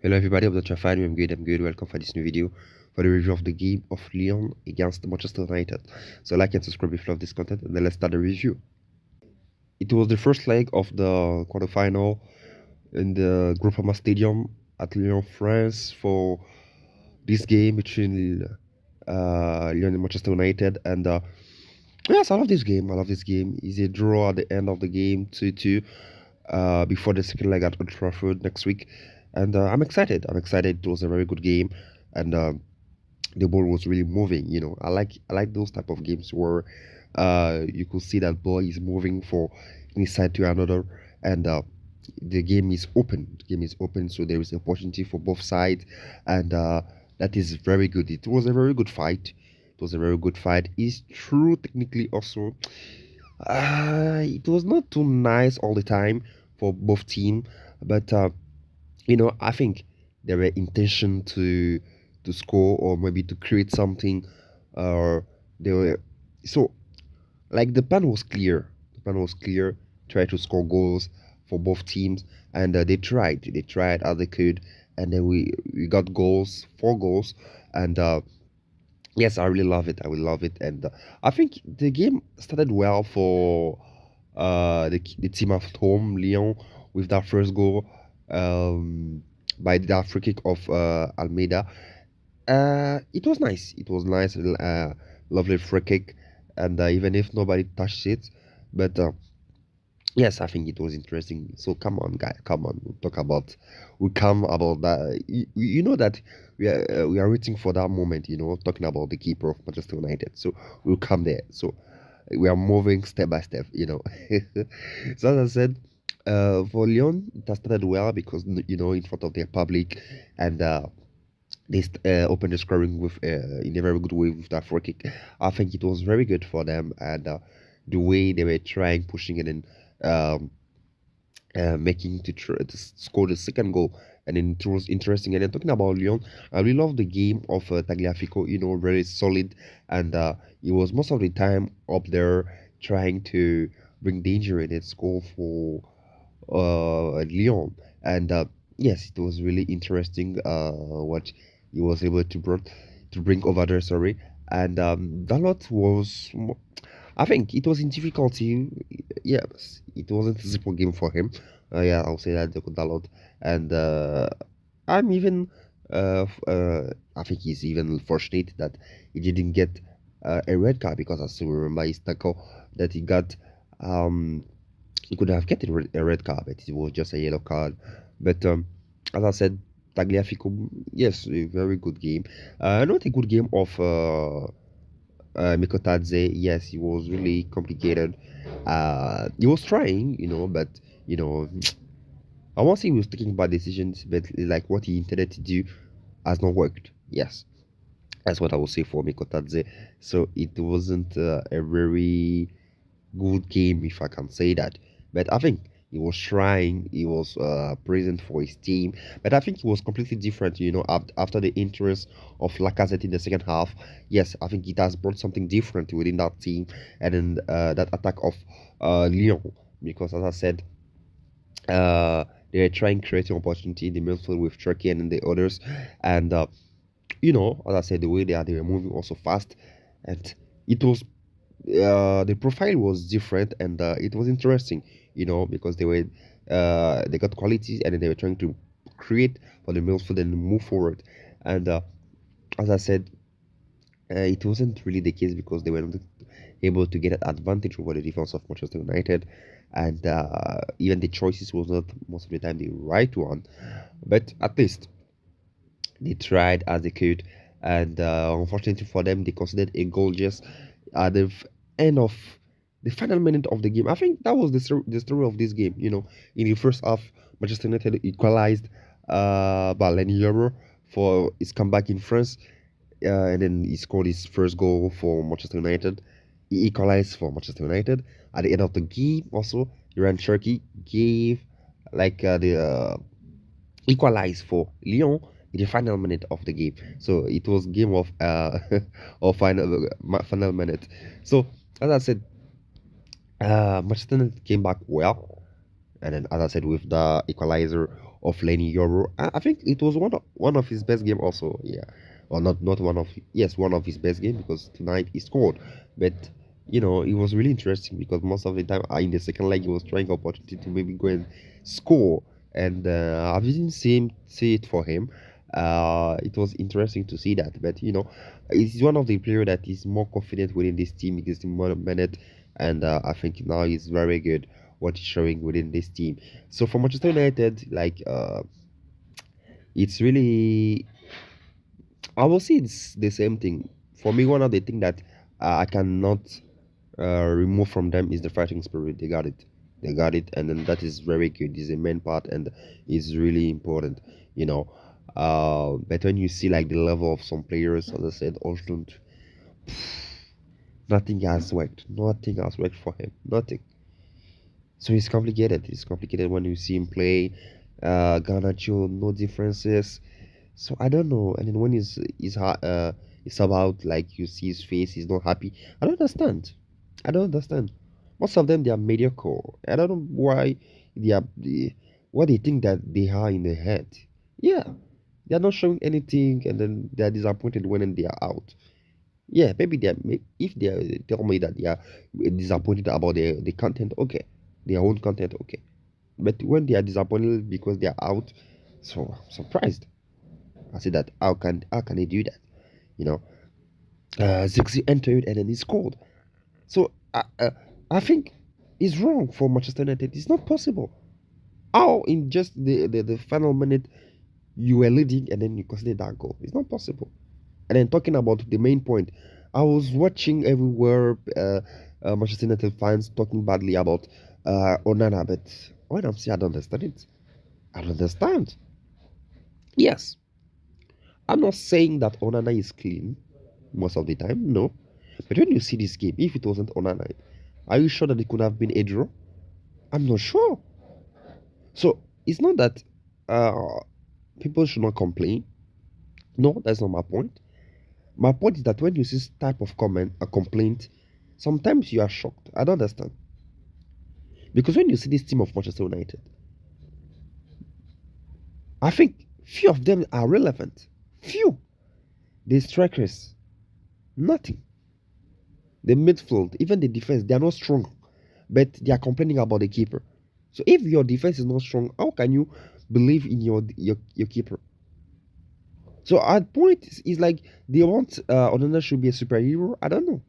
Hello everybody, I'm Dr. Fine. I'm good. Welcome for this new video for the review of the game of Lyon against Manchester United. So like and subscribe if you love this content, and then let's start the review. It was the first leg of the quarterfinal in the Groupama Stadium at Lyon, France for this game between Lyon and Manchester United. And yes, I love this game. I love this game. It's a draw at the end of the game, 2-2, before the second leg at Old Trafford next week. And I'm excited. I'm excited. It was a very good game, and the ball was really moving. I like those type of games where you could see that ball is moving from one side to another, and the game is open. The game is open, so there is opportunity for both sides, and that is very good. It was a very good fight. It was a very good fight. It's true, technically also. It was not too nice all the time for both team, but I think there were intention to score or maybe to create something, or they were so like the plan was clear. The plan was clear. Try to score goals for both teams, and they tried. They tried as they could, and then we got goals, 4 goals, and yes, I really love it. I will love it, and I think the game started well for the team at home, Lyon, with that first goal by the free kick of Almeida. It was nice. It was nice, lovely free kick, and even if nobody touched it, but yes, I think it was interesting. So come on, guy, come on. We come about that. You know that we are waiting for that moment. Talking about the keeper of Manchester United. So we'll come there. So we are moving step by step. So as I said, for Lyon, it has started well because in front of their public, and they opened the scoring with in a very good way with that free kick. I think it was very good for them, and the way they were trying, pushing it in, um, making to score the second goal. And then it was interesting. And then talking about Lyon, I really love the game of Tagliafico. Very solid, and he was most of the time up there trying to bring danger in its goal for Lyon. And yes, it was really interesting what he was able to bring over there. Sorry, and Dalot was. I think it was in difficulty. Yes, it wasn't a simple game for him. Yeah, I'll say that Dalot, and I'm even. I think he's even fortunate that he didn't get a red card, because I still remember his tackle that he got. Um, he could have get a red card, but it was just a yellow card. But as I said, Tagliafico, yes, a very good game. Not a good game of Mikotadze. Yes, he was really complicated. He was trying, but you know, I won't say he was taking bad decisions, but like what he intended to do has not worked. Yes, that's what I will say for Mikotadze. So it wasn't a very good game, if I can say that. But I think he was trying, he was present for his team. But I think it was completely different, after the interest of Lacazette in the second half. Yes, I think it has brought something different within that team, and then that attack of Lyon. Because as I said, they were trying creating opportunity in the midfield with Turkey and the others. And as I said, the way they were moving also fast, and it was the profile was different, and it was interesting, because they got qualities, and then they were trying to create for the midfield and move forward. And as I said, it wasn't really the case because they were not able to get an advantage over the defense of Manchester United, and even the choices was not most of the time the right one. But at least they tried as they could, and unfortunately for them, they considered a goal just at the end of the final minute of the game. I think that was the story of this game. In the first half, Manchester United equalized by Lyon for his comeback in France, and then he scored his first goal for Manchester United. He equalized for Manchester United. At the end of the game, also, Iran Turkey gave like the equalized for Lyon in the final minute of the game. So it was game of or final minute. So as I said, Manchester United came back well, and then as I said, with the equalizer of Lenny Euro. I think it was one of his best game also. Yeah, or not one of, yes, one of his best game, because tonight he scored. But it was really interesting because most of the time in the second leg he was trying opportunity to maybe go and score, and I didn't see it for him. It was interesting to see that, but he's one of the players that is more confident within this team. It is more minute, and I think now he's very good what he's showing within this team. So for Manchester United, like it's really, I will say it's the same thing. For me, one of the things that I cannot remove from them is the fighting spirit. They got it. They got it, and then that is very good. It's a main part, and is really important. You know, but when you see like the level of some players, as I said, Oshland, nothing has worked. Nothing has worked for him. Nothing. So it's complicated. It's complicated when you see him play. Garnacho, no differences. So I don't know. And then when it's about like you see his face, he's not happy. I don't understand. I don't understand. Most of them they are mediocre. I don't know why what they think that they are in the head. Yeah, they are not showing anything, and then they are disappointed when they are out. Yeah, maybe if they tell me that they are disappointed about the content, okay, their own content, okay. But when they are disappointed because they are out, so I'm surprised. I say that how can they do that? You know, Ziggy entered and then he scored. So I think it's wrong for Manchester United. It's not possible. How in just the final minute you were leading and then you conceded that goal? It's not possible. And then talking about the main point, I was watching everywhere Manchester United fans talking badly about Onana, but when I'm saying I don't understand it, I don't understand. Yes, I'm not saying that Onana is clean most of the time, no. But when you see this game, if it wasn't Onana, are you sure that it could have been a draw? I'm not sure. So it's not that uh, people should not complain. No, that's not my point. My point is that when you see this type of comment, a complaint, sometimes you are shocked. I don't understand. Because when you see this team of Manchester United, I think few of them are relevant. Few. The strikers, nothing. The midfield, even the defense, they are not strong. But they are complaining about the keeper. So if your defense is not strong, how can you believe in your keeper? So our point is like they want Onana should be a superhero. I don't know.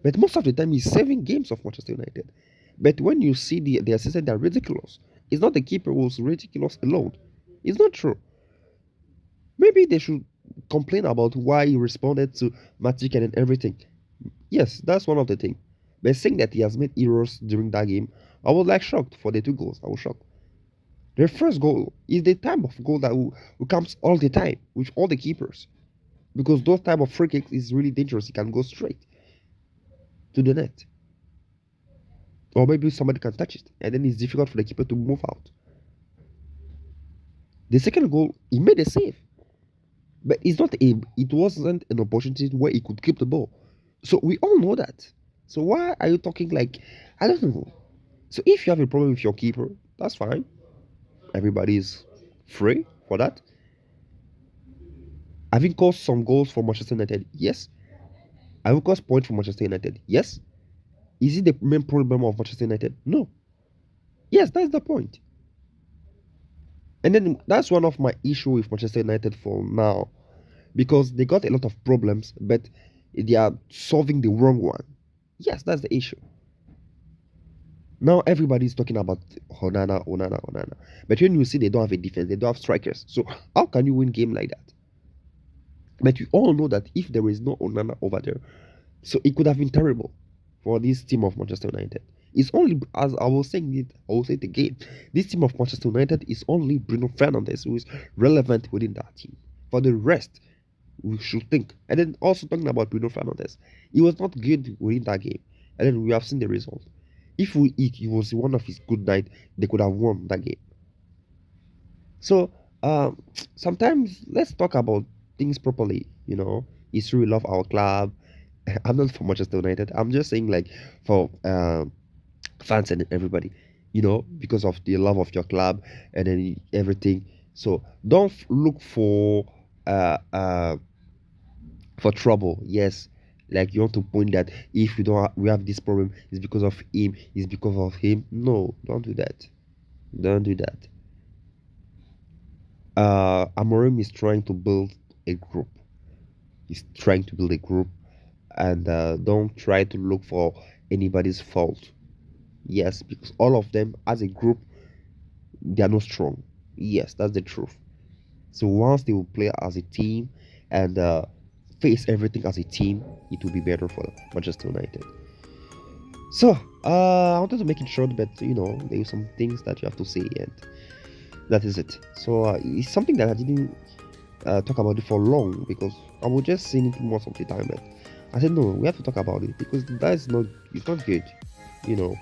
But most of the time he's saving games of Manchester United. But when you see the assistant, they're ridiculous. It's not the keeper who's ridiculous alone. It's not true. Maybe they should complain about why he responded to Matic and everything. Yes, that's one of the things. But saying that he has made errors during that game, I was like shocked for the two goals. I was shocked. The first goal is the type of goal that who comes all the time with all the keepers. Because those type of free kicks is really dangerous. It can go straight to the net. Or maybe somebody can touch it. And then it's difficult for the keeper to move out. The second goal, he made a save. But it wasn't an opportunity where he could keep the ball. So we all know that. So why are you talking like, I don't know. So if you have a problem with your keeper, that's fine. Everybody's free for that. Having caused some goals for Manchester United, yes. Having caused points for Manchester United, yes. Is it the main problem of Manchester United? No. Yes, that's the point. And then that's one of my issue with Manchester United for now, because they got a lot of problems, but they are solving the wrong one. Yes, that's the issue. Now everybody's talking about Onana, Onana, Onana. But when you see they don't have a defense, they don't have strikers. So how can you win game like that? But we all know that if there is no Onana over there, so it could have been terrible for this team of Manchester United. It's only, as I was saying it, I will say it again. This team of Manchester United is only Bruno Fernandes who is relevant within that team. For the rest, we should think. And then also talking about Bruno Fernandes, he was not good within that game. And then we have seen the result. If it was one of his good night, they could have won that game. So sometimes let's talk about things properly. It's really love our club. I'm not for Manchester United. I'm just saying like for fans and everybody. because of the love of your club and then everything. So don't look uh uh for trouble. Yes, like you want to point that if we have this problem, it's because of him, it's because of him. No, don't do that. Don't do that. Amorim is trying to build a group. He's trying to build a group, and don't try to look for anybody's fault. Yes, because all of them as a group, they are not strong. Yes, that's the truth. So once they will play as a team and face everything as a team, it will be better for Manchester United. So I wanted to make it short, but there are some things that you have to say, and that is it. So it's something that I didn't talk about it for long because I was just saying it most of the time. But I said no, we have to talk about it because it's not good. You know,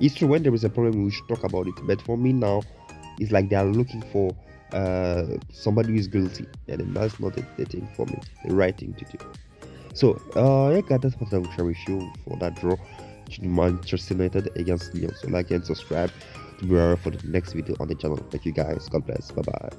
it's true when there is a problem we should talk about it. But for me now, it's like they are looking for somebody who is guilty, and then that's not the thing for me, the right thing to do. So yeah, guys, that's what I will share with you for that draw to Manchester United against Lyon. So like and subscribe to be aware for the next video on the channel. Thank you guys. God bless. Bye bye.